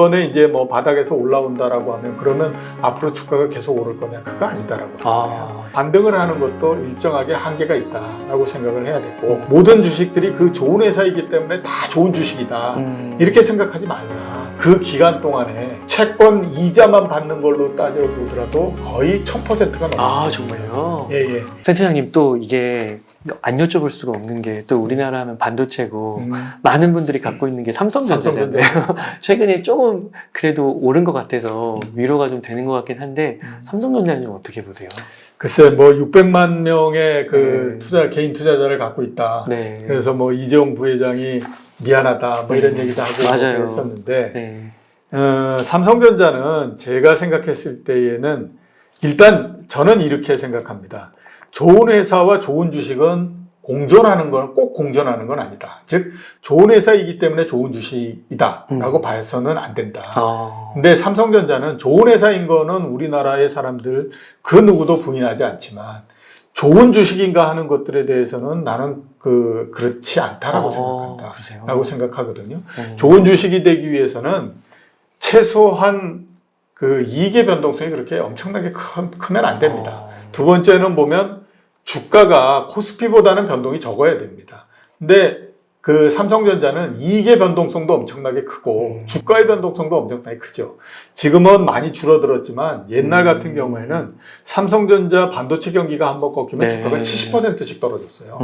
이번에 이제 뭐 바닥에서 올라온다라고 하면 그러면 앞으로 주가가 계속 오를 거냐? 그거 아니다라고 하는 반등을 하는 것도 일정하게 한계가 있다라고 생각을 해야 되고 모든 주식들이 그 좋은 회사이기 때문에 다 좋은 주식이다 이렇게 생각하지 말라. 그 기간 동안에 채권 이자만 받는 걸로 따져보더라도 거의 1000%가 넘어요. 정말요? 예. 센터장님, 또 이게 안 여쭤볼 수가 없는 게, 또 우리나라 하면 반도체고 많은 분들이 갖고 있는 게 삼성전자잖아요. 최근에 조금 그래도 오른 것 같아서 위로가 좀 되는 것 같긴 한데 삼성전자는 좀 어떻게 보세요? 글쎄 뭐 600만 명의 그 개인 투자자를 갖고 있다. 그래서 뭐 이재용 부회장이 미안하다 뭐 이런 얘기도 하고 했었는데 삼성전자는 제가 생각했을 때에는 일단 저는 이렇게 생각합니다. 좋은 회사와 좋은 주식은 공존하는 건 꼭 공존하는 건 아니다. 즉 좋은 회사이기 때문에 좋은 주식이다라고 봐서는 안 된다. 근데 삼성전자는 좋은 회사인 거는 우리나라의 사람들 그 누구도 부인하지 않지만 좋은 주식인가 하는 것들에 대해서는 나는 그렇지 않다라고 생각한다. 라고 생각하거든요. 좋은 주식이 되기 위해서는 최소한 그 이익의 변동성이 그렇게 엄청나게 크면 안 됩니다. 두 번째는 보면 주가가 코스피보다는 변동이 적어야 됩니다. 근데 그 삼성전자는 이익의 변동성도 엄청나게 크고 주가의 변동성도 엄청나게 크죠. 지금은 많이 줄어들었지만 옛날 같은 경우에는 삼성전자 반도체 경기가 한번 꺾이면 주가가 70%씩 떨어졌어요.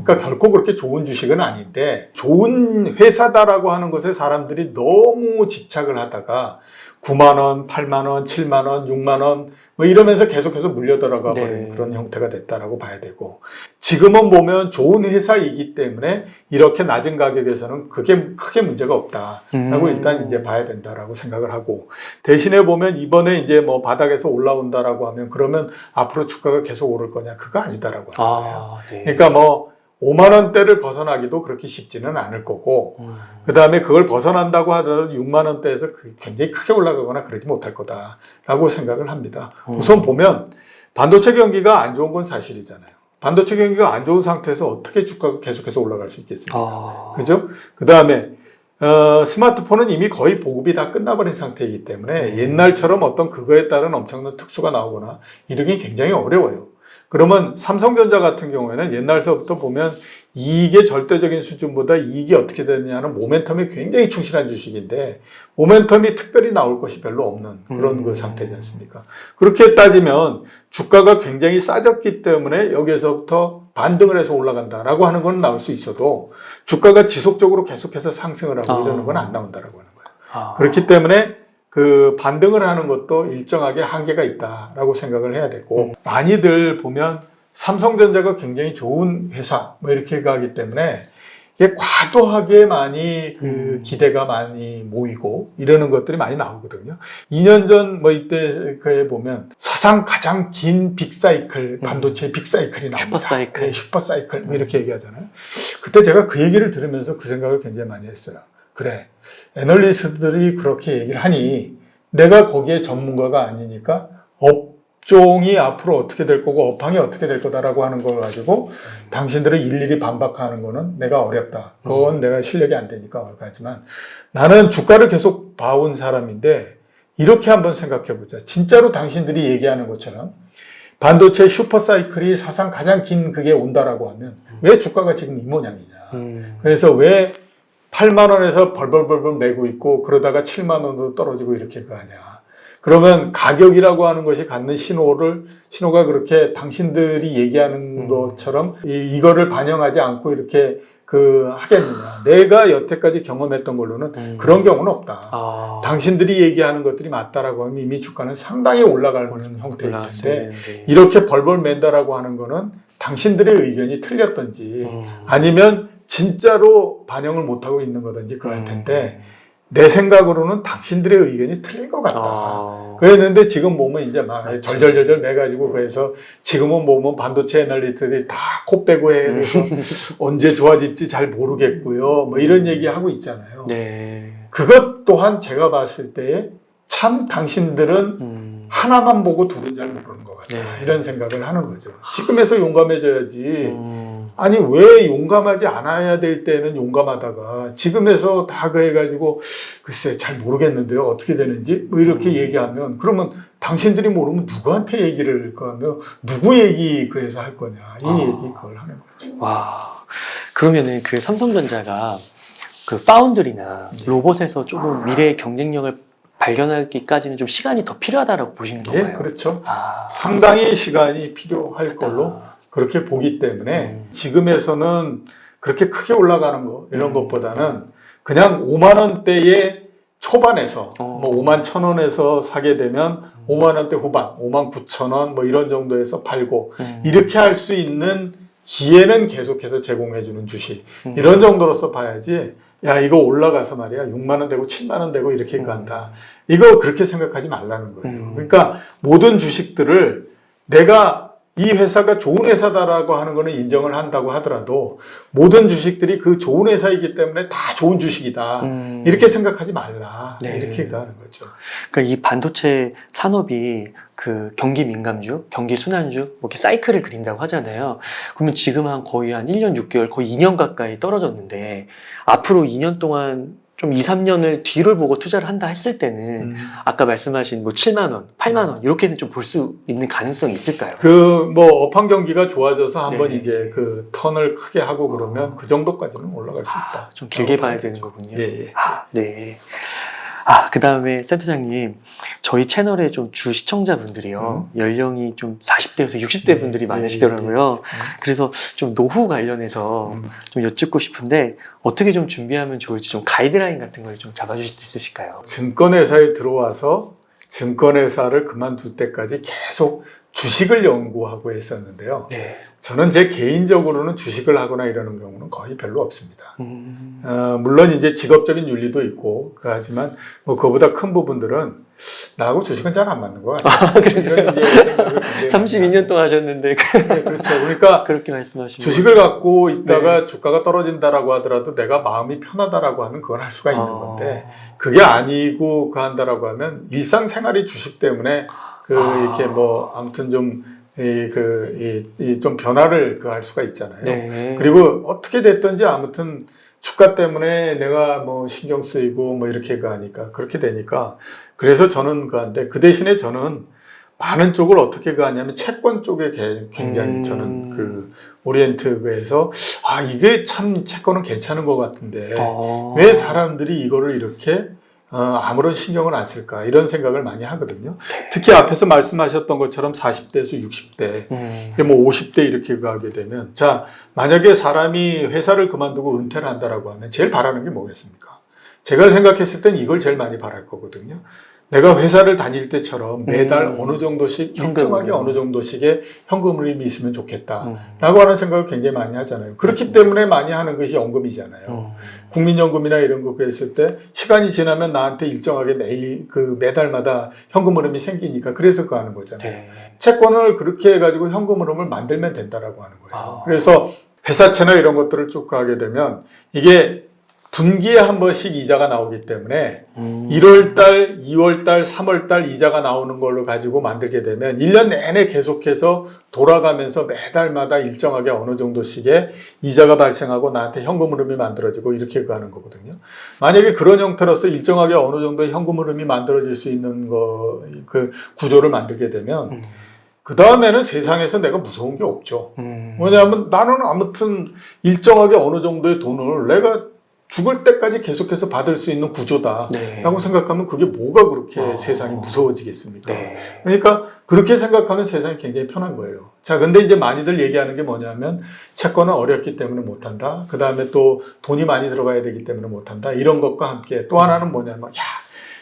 그러니까 결코 그렇게 좋은 주식은 아닌데 좋은 회사다라고 하는 것에 사람들이 너무 집착을 하다가 9만 원, 8만 원, 7만 원, 6만 원 뭐 이러면서 계속해서 물려 들어가 버린 그런 형태가 됐다라고 봐야 되고 지금은 보면 좋은 회사이기 때문에 이렇게 낮은 가격에서는 그게 크게 문제가 없다라고 일단 이제 봐야 된다라고 생각을 하고 대신에 보면 이번에 이제 뭐 바닥에서 올라온다라고 하면 그러면 앞으로 주가가 계속 오를 거냐? 그거 아니다라고 하는 거예요. 그러니까 뭐 5만 원대를 벗어나기도 그렇게 쉽지는 않을 거고 그 다음에 그걸 벗어난다고 하더라도 6만 원대에서 굉장히 크게 올라가거나 그러지 못할 거다라고 생각을 합니다. 우선 보면 반도체 경기가 안 좋은 건 사실이잖아요. 반도체 경기가 안 좋은 상태에서 어떻게 주가가 계속해서 올라갈 수 있겠습니까? 그죠? 그 다음에 스마트폰은 이미 거의 보급이 다 끝나버린 상태이기 때문에 옛날처럼 어떤 그거에 따른 엄청난 특수가 나오거나 이러기 굉장히 어려워요. 그러면 삼성전자 같은 경우에는 옛날서부터 보면 이익의 절대적인 수준보다 이익이 어떻게 되느냐는 모멘텀에 굉장히 충실한 주식인데 모멘텀이 특별히 나올 것이 별로 없는 그런 그 상태지 않습니까? 그렇게 따지면 주가가 굉장히 싸졌기 때문에 여기에서부터 반등을 해서 올라간다라고 하는 건 나올 수 있어도 주가가 지속적으로 계속해서 상승을 하고 이러는 건 안 나온다라고 하는 거예요. 그렇기 때문에 그 반등을 하는 것도 일정하게 한계가 있다라고 생각을 해야 되고 많이들 보면 삼성전자가 굉장히 좋은 회사 뭐 이렇게 가기 때문에 이게 과도하게 많이 그 기대가 많이 모이고 이러는 것들이 많이 나오거든요. 2년 전 뭐 이때 그에 보면 사상 가장 긴 빅사이클 반도체 빅사이클이 나옵니다. 슈퍼사이클. 슈퍼사이클 뭐 이렇게 얘기하잖아요. 그때 제가 그 얘기를 들으면서 그 생각을 굉장히 많이 했어요. 그래. 애널리스트들이 그렇게 얘기를 하니 내가 거기에 전문가가 아니니까 업종이 앞으로 어떻게 될 거고 업황이 어떻게 될 거다라고 하는 걸 가지고 당신들이 일일이 반박하는 거는 내가 어렵다. 그건 내가 실력이 안 되니까 어렵지만 나는 주가를 계속 봐온 사람인데 이렇게 한번 생각해 보자. 진짜로 당신들이 얘기하는 것처럼 반도체 슈퍼사이클이 사상 가장 긴 그게 온다라고 하면 왜 주가가 지금 이 모양이냐. 그래서 왜 8만 원에서 벌벌벌벌 매고 있고 그러다가 7만 원으로 떨어지고 이렇게 가냐. 그러면 가격이라고 하는 것이 갖는 신호가 그렇게 당신들이 얘기하는 것처럼 이거를 반영하지 않고 이렇게 하겠느냐. 내가 여태까지 경험했던 걸로는 그런 경우는 없다. 당신들이 얘기하는 것들이 맞다라고 하면 이미 주가는 상당히 올라가는 형태일 텐데 이렇게 벌벌 맨다라고 하는 거는 당신들의 의견이 틀렸던지 아니면 진짜로 반영을 못하고 있는 거든지 그럴 텐데 내 생각으로는 당신들의 의견이 틀린 것 같다. 그랬는데 지금 보면 이제 막 절절절절 매가지고 그래서 지금은 보면 반도체 애널리스트들이 다 코 빼고 해서 언제 좋아질지 잘 모르겠고요. 뭐 이런 얘기하고 있잖아요. 그것 또한 제가 봤을 때 참 당신들은 하나만 보고 둘은 잘 모르는 것 같다. 이런 생각을 하는 거죠. 지금에서 용감해져야지 아니 왜 용감하지 않아야 될 때는 용감하다가 지금에서 다 그래가지고 글쎄 잘 모르겠는데요 어떻게 되는지 뭐 이렇게 얘기하면 그러면 당신들이 모르면 누구한테 얘기를 하며 누구 얘기 그래서 할 거냐 이 얘기 그걸 하는 거죠. 와, 그러면은 그 삼성전자가 그 파운드리나 로봇에서 조금 미래의 경쟁력을 발견하기까지는 좀 시간이 더 필요하다라고 보시는 건가요? 예, 그렇죠. 상당히 시간이 필요할 걸로 그렇게 보기 때문에 지금에서는 그렇게 크게 올라가는 거 이런 것보다는 그냥 5만 원대의 초반에서 뭐 5만 1천 원에서 사게 되면 5만 원대 후반, 5만 9천 원 뭐 이런 정도에서 팔고 이렇게 할 수 있는 기회는 계속해서 제공해주는 주식 이런 정도로서 봐야지 야 이거 올라가서 말이야 6만 원 되고 7만 원 되고 이렇게 간다 이거 그렇게 생각하지 말라는 거예요. 그러니까 모든 주식들을 내가 이 회사가 좋은 회사다라고 하는 거는 인정을 한다고 하더라도 모든 주식들이 그 좋은 회사이기 때문에 다 좋은 주식이다 이렇게 생각하지 말라 이렇게 가는 거죠. 그러니까 이 반도체 산업이 그 경기 민감주, 경기 순환주 뭐 이렇게 사이클을 그린다고 하잖아요. 그러면 지금 거의 한 1년 6개월 거의 2년 가까이 떨어졌는데 앞으로 2년 동안 좀 2, 3년을 뒤를 보고 투자를 한다 했을 때는 아까 말씀하신 뭐 7만 원, 8만 원 이렇게는 좀 볼 수 있는 가능성이 있을까요? 그 뭐 업황 경기가 좋아져서 한번 이제 그 턴을 크게 하고 그러면 그 정도까지는 올라갈 수 있다. 좀 길게 봐야 되는 거군요. 예. 네. 그 다음에 센터장님, 저희 채널에 좀 주 시청자분들이요, 연령이 좀 40대에서 60대 분들이 많으시더라고요. 그래서 좀 노후 관련해서 좀 여쭙고 싶은데, 어떻게 좀 준비하면 좋을지 좀 가이드라인 같은 걸 좀 잡아주실 수 있으실까요? 증권회사에 들어와서 증권회사를 그만둘 때까지 계속 주식을 연구하고 했었는데요. 네. 저는 제 개인적으로는 주식을 하거나 이러는 경우는 거의 별로 없습니다. 물론 이제 직업적인 윤리도 있고, 하지만 뭐 그거보다 큰 부분들은 나하고 주식은 잘 안 맞는 것 같아요. 그래요? 32년 동안 하셨는데. 네, 그렇죠. 그러니까 그렇게 말씀하시면. 주식을 갖고 있다가 주가가 떨어진다라고 하더라도 내가 마음이 편하다라고 하면 그건 할 수가 있는 건데, 그게 아니고 그 한다라고 하면 일상생활이 주식 때문에 이렇게 뭐 아무튼 좀 좀 변화를 할 수가 있잖아요. 네. 그리고 어떻게 됐든지 아무튼 주가 때문에 내가 뭐 신경 쓰이고 뭐 이렇게 하니까 그렇게 되니까 그래서 저는 그한데 그 대신에 저는 많은 쪽을 어떻게 하냐면 채권 쪽에 굉장히 저는 그 오리엔트에서 이게 참 채권은 괜찮은 것 같은데 왜 사람들이 이거를 이렇게 아무런 신경을 안 쓸까 이런 생각을 많이 하거든요. 특히 앞에서 말씀하셨던 것처럼 40대에서 60대, 뭐 50대 이렇게 가게 되면 자 만약에 사람이 회사를 그만두고 은퇴를 한다라고 하면 제일 바라는 게 뭐겠습니까? 제가 생각했을 땐 이걸 제일 많이 바랄 거거든요. 내가 회사를 다닐 때처럼 매달 어느 정도씩 일정하게 어느 정도씩의 현금흐름이 있으면 좋겠다라고 하는 생각을 굉장히 많이 하잖아요. 그렇기 때문에 많이 하는 것이 연금이잖아요. 국민연금이나 이런 거 했을 때 시간이 지나면 나한테 일정하게 매달마다 현금흐름이 생기니까 그래서 그거 하는 거잖아요. 네. 채권을 그렇게 해가지고 현금흐름을 만들면 된다라고 하는 거예요. 그래서 회사채나 이런 것들을 쭉 가게 되면 이게 분기에 한 번씩 이자가 나오기 때문에 1월달, 2월달, 3월달 이자가 나오는 걸로 가지고 만들게 되면 1년 내내 계속해서 돌아가면서 매달마다 일정하게 어느 정도씩의 이자가 발생하고 나한테 현금 흐름이 만들어지고 이렇게 가는 거거든요. 만약에 그런 형태로서 일정하게 어느 정도의 현금 흐름이 만들어질 수 있는 그 구조를 만들게 되면 그 다음에는 세상에서 내가 무서운 게 없죠. 왜냐하면 나는 아무튼 일정하게 어느 정도의 돈을 내가 죽을 때까지 계속해서 받을 수 있는 구조다라고 생각하면 그게 뭐가 그렇게 세상이 무서워지겠습니까? 그러니까 그렇게 생각하면 세상이 굉장히 편한 거예요. 자, 근데 이제 많이들 얘기하는 게 뭐냐면 채권은 어렵기 때문에 못한다. 그 다음에 또 돈이 많이 들어가야 되기 때문에 못한다. 이런 것과 함께 또 하나는 뭐냐면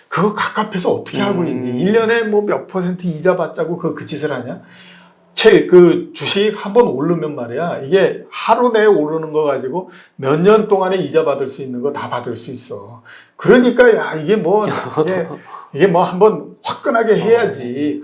그거 갑갑해서 어떻게 하고 있니? 1년에 뭐 몇 % 이자 받자고 그 짓을 하냐? 그 주식 한번 오르면 말이야 이게 하루 내에 오르는 거 가지고 몇 년 동안에 이자 받을 수 있는 거 다 받을 수 있어. 그러니까 이게 뭐 한번 화끈하게 해야지.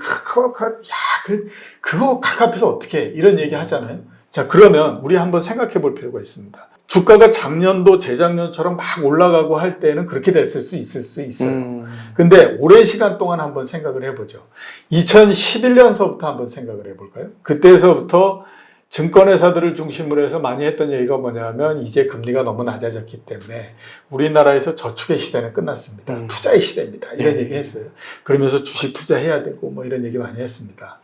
그거 갑갑해서 어떻게 해? 이런 얘기 하잖아요. 자, 그러면 우리 한번 생각해 볼 필요가 있습니다. 주가가 작년도 재작년처럼 막 올라가고 할 때는 그렇게 됐을 수 있어요. 근데 오랜 시간 동안 한번 생각을 해보죠. 2011년서부터 한번 생각을 해볼까요? 그때서부터 증권회사들을 중심으로 해서 많이 했던 얘기가 뭐냐면 이제 금리가 너무 낮아졌기 때문에 우리나라에서 저축의 시대는 끝났습니다. 투자의 시대입니다. 이런 얘기 했어요. 그러면서 주식 투자해야 되고 뭐 이런 얘기 많이 했습니다.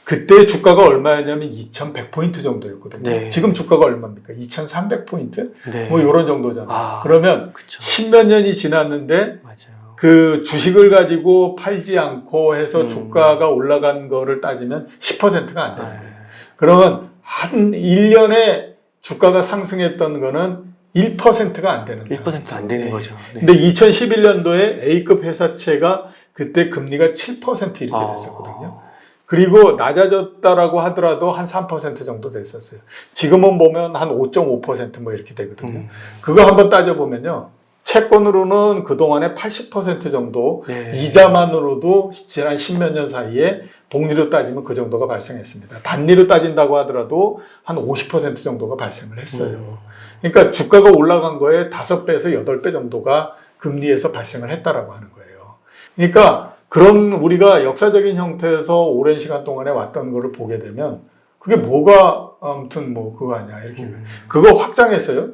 그때 주가가 얼마였냐면 2100포인트 정도였거든요. 네. 지금 주가가 얼마입니까? 2300포인트? 네. 뭐 이런 정도잖아요. 그러면 그쵸. 10몇 년이 지났는데 맞아요. 그 주식을 가지고 팔지 않고 해서 주가가 올라간 거를 따지면 10%가 안 되는 거예요. 그러면 한 1년에 주가가 상승했던 거는 1%가 안 되는 거예요. 1% 안 되는 거죠. 네. 근데 2011년도에 A급 회사채가 그때 금리가 7% 이렇게 됐었거든요. 그리고 낮아졌다라고 하더라도 한 3% 정도 됐었어요. 지금은 보면 한 5.5% 뭐 이렇게 되거든요. 그거 한번 따져보면요. 채권으로는 그동안에 80% 정도 네. 이자만으로도 지난 10몇 년 사이에 복리로 따지면 그 정도가 발생했습니다. 단리로 따진다고 하더라도 한 50% 정도가 발생을 했어요. 그러니까 주가가 올라간 거에 5배에서 8배 정도가 금리에서 발생을 했다라고 하는 거예요. 그러니까 그런 우리가 역사적인 형태에서 오랜 시간 동안에 왔던 거를 보게 되면 그게 뭐가 아무튼 뭐 그거 아니야 이렇게 그거 확장했어요.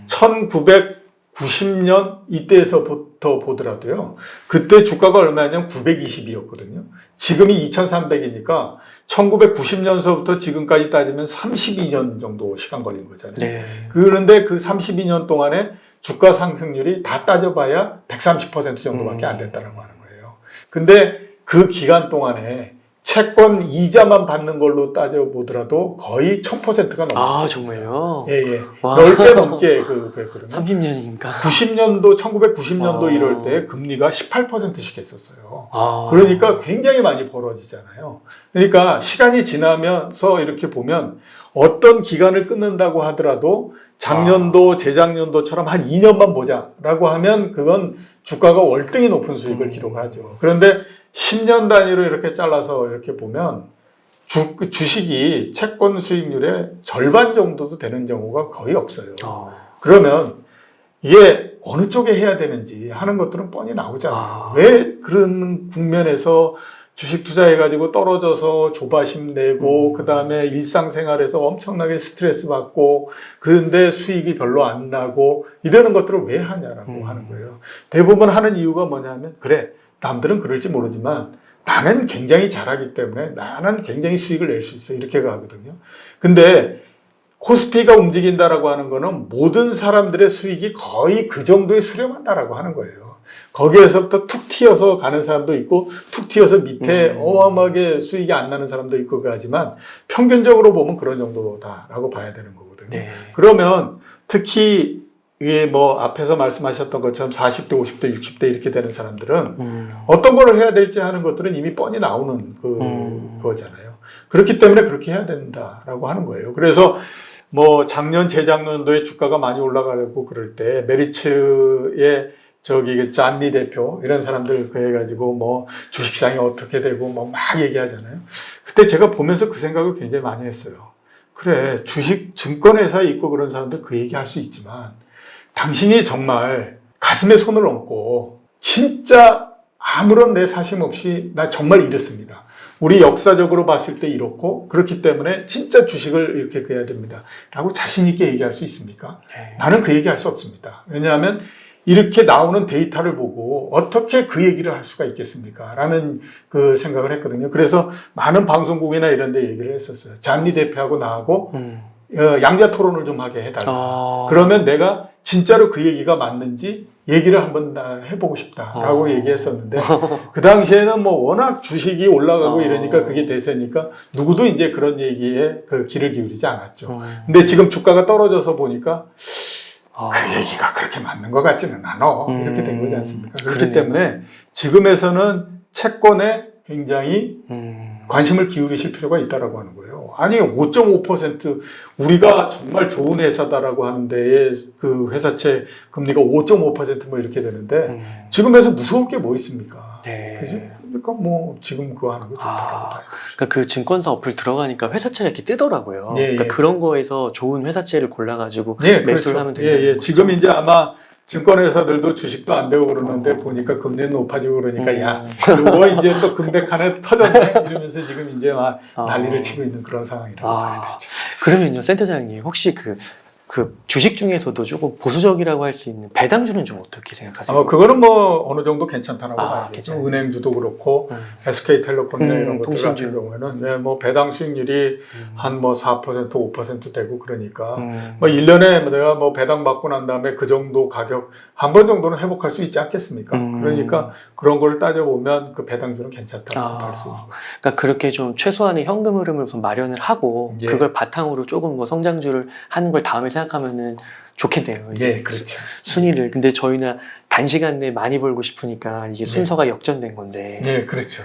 1990년 이때에서부터 보더라도요. 그때 주가가 얼마냐면 920이었거든요. 지금이 2300이니까 1990년서부터 지금까지 따지면 32년 정도 시간 걸린 거잖아요. 네. 그런데 그 32년 동안에 주가 상승률이 다 따져봐야 130% 정도밖에 안 됐다라고 하는 거예요. 근데 그 기간 동안에 채권 이자만 받는 걸로 따져보더라도 거의 1000%가 넘어요. 아, 정말요? 예, 예. 10배 넘게 그랬거든요. 30년이니까. 1990년도 이럴 때 금리가 18%씩 했었어요. 그러니까 굉장히 많이 벌어지잖아요. 그러니까 시간이 지나면서 이렇게 보면 어떤 기간을 끊는다고 하더라도 작년도, 재작년도처럼 한 2년만 보자라고 하면 그건 주가가 월등히 높은 수익을 기록하죠. 그런데 10년 단위로 이렇게 잘라서 이렇게 보면 주식이 채권 수익률의 절반 정도도 되는 경우가 거의 없어요. 그러면 이게 어느 쪽에 해야 되는지 하는 것들은 뻔히 나오잖아요. 왜 그런 국면에서 주식 투자해가지고 떨어져서 조바심 내고 그 다음에 일상생활에서 엄청나게 스트레스 받고 그런데 수익이 별로 안 나고 이러는 것들을 왜 하냐라고 하는 거예요. 대부분 하는 이유가 뭐냐면 그래 남들은 그럴지 모르지만 나는 굉장히 잘하기 때문에 나는 굉장히 수익을 낼 수 있어 이렇게 가거든요. 근데 코스피가 움직인다라고 하는 거는 모든 사람들의 수익이 거의 그 정도에 수렴한다라고 하는 거예요. 거기에서부터 툭 튀어서 가는 사람도 있고 툭 튀어서 밑에 어마어마하게 수익이 안 나는 사람도 있고 하지만 평균적으로 보면 그런 정도다라고 봐야 되는 거거든요. 네. 그러면 특히 이게 뭐 앞에서 말씀하셨던 것처럼 40대, 50대, 60대 이렇게 되는 사람들은 어떤 거를 해야 될지 하는 것들은 이미 뻔히 나오는 그거잖아요. 그렇기 때문에 그렇게 해야 된다라고 하는 거예요. 그래서 뭐 작년, 재작년도에 주가가 많이 올라가고 그럴 때 메리츠의 잔리 대표 이런 사람들 그 해가지고 뭐 주식시장이 어떻게 되고 뭐 막 얘기하잖아요. 그때 제가 보면서 그 생각을 굉장히 많이 했어요. 그래 주식 증권회사에 있고 그런 사람들 그 얘기할 수 있지만 당신이 정말 가슴에 손을 얹고 진짜 아무런 내 사심 없이 나 정말 이렇습니다. 우리 역사적으로 봤을 때 이렇고 그렇기 때문에 진짜 주식을 이렇게 해야 됩니다. 라고 자신 있게 얘기할 수 있습니까? 나는 그 얘기할 수 없습니다. 왜냐하면 이렇게 나오는 데이터를 보고 어떻게 그 얘기를 할 수가 있겠습니까? 라는 그 생각을 했거든요. 그래서 많은 방송국이나 이런 데 얘기를 했었어요. 잔리 대표하고 나하고 양자 토론을 좀 하게 해달라. 그러면 내가 진짜로 그 얘기가 맞는지 얘기를 한번 해보고 싶다라고 얘기했었는데 그 당시에는 뭐 워낙 주식이 올라가고 이러니까 그게 대세니까 누구도 이제 그런 얘기에 그 귀를 기울이지 않았죠. 근데 지금 주가가 떨어져서 보니까 그 얘기가 그렇게 맞는 것 같지는 않아. 이렇게 된 거지 않습니까? 그렇기 때문에 지금에서는 채권에 굉장히 관심을 기울이실 필요가 있다라고 하는 거예요. 아니 5.5% 우리가 정말 좋은 회사다라고 하는 데에 그 회사채 금리가 5.5% 이렇게 되는데 지금에서 무서울 게 뭐 있습니까? 네. 그죠? 그러니까 뭐 지금 그거 하는 거 좋다라고 봐요. 그러니까 그 증권사 어플 들어가니까 회사채가 이렇게 뜨더라고요. 그러니까 그런 거에서 좋은 회사채를 골라가지고 매수를 하면 된다는 거죠. 지금 이제 아마 증권회사들도 주식도 안 되고 그러는데 보니까 금리는 높아지고 그러니까 야, 이거 이제 또 금백 하나 터졌네 이러면서 지금 이제 막 난리를 치고 있는 그런 상황이라고 봐야 되죠. 그러면요, 센터장님 혹시 그 주식 중에서도 조금 보수적이라고 할 수 있는 배당주는 좀 어떻게 생각하세요? 그거는 뭐 어느 정도 괜찮다고 봐야죠. 괜찮아요. 은행주도 그렇고 SK텔레콤이나 이런 것들 통신주. 같은 경우에는 네, 뭐 배당 수익률이 한 뭐 4%, 5% 되고 그러니까 뭐 1년에 내가 뭐 배당 받고 난 다음에 그 정도 가격 한 번 정도는 회복할 수 있지 않겠습니까? 그러니까 그런 걸 따져보면 그 배당주는 괜찮다고 할 수 있는 거죠. 그러니까 그렇게 좀 최소한의 현금 흐름을 우선 마련을 하고 예. 그걸 바탕으로 조금 뭐 성장주를 하는 걸 다음에 생각하면은 좋겠네요. 예, 그렇죠. 순위를. 근데 저희는 단시간 내에 많이 벌고 싶으니까 이게 순서가 역전된 건데. 예, 그렇죠.